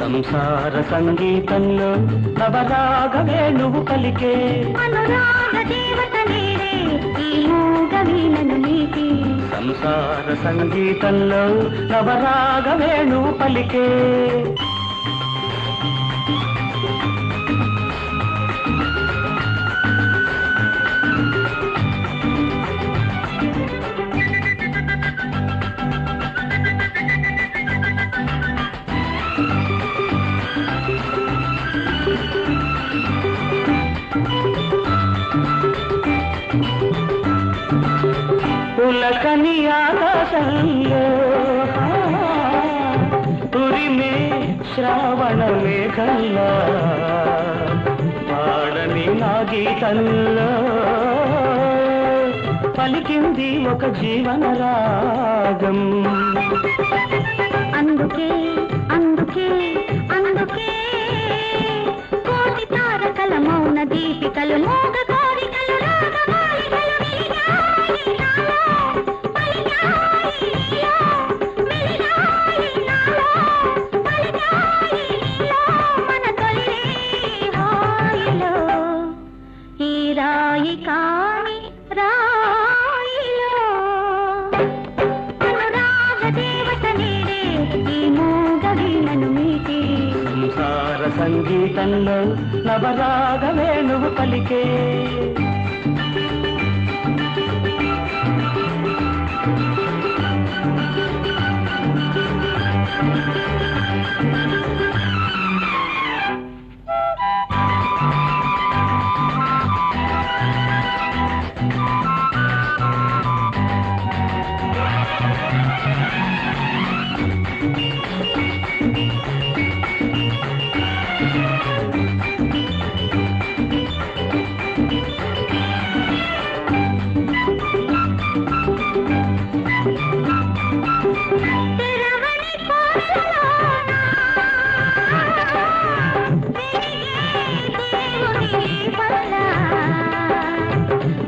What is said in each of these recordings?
సంసార సంగీతంలో నవరాగ వేణువు పలికే అనురాగ దేవత నీడే ఈ మూగ వీణను నీటి సంసార సంగీతంలో నవరాగ వేణువు పలికే పులకని ఆకాశంలో ఉరిమే శ్రావణ మేఘంలో పాడని నా గీతంలో పలికింది ఒక జీవన రాగం అందుకే అందుకే అందుకే కోటి తారకల మౌన దీపికలు మోగ కోరికలు రాగమాలికలు వెలిగాయి నాలో, పలికాయి నీలో, వెలిగాయి నాలో, పలికాయి నీలో, మన తొలి హాయిలో ఈ రాయి కాని రాయిలో అనురాగ దేవత నీడే ఈ మూగ వీణను మీటి సంసార సంగీతంలో నవరాగ వేణువు పలికే తెరవని కోటలోన దేవుని పల్ల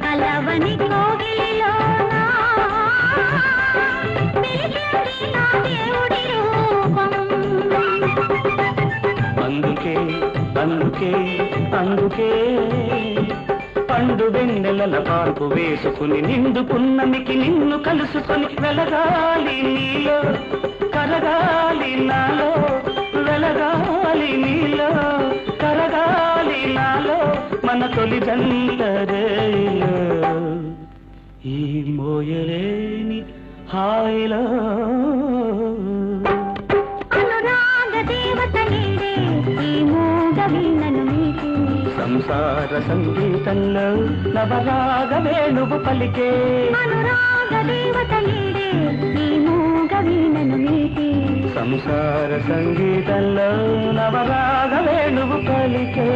కలవని కోగిలిలోన వెలిగింది నా దేవుడి రూపం అందుకే అందుకే అందుకే పండు వెన్నెలల పార్పు వేసుకుని నిండు పున్నమికి నిన్ను కలుసుకొని వెలగాలి నీలో కరగాలి నాలో వెలగాలి నీలో కరగాలి నాలో మన తొలి జంటరేలో ఈ మోయలేని హాయిలో అనురాగ దేవత నీడే ఈ మూగ వీణను మీటి సంసార సంగీతంలో నవరాగ వేణువు పలికే అనురాగ దేవత నీడే ఈ మూగ వీణను మీటి సంసార సంగీతంలో నవరాగ వేణువు పలికే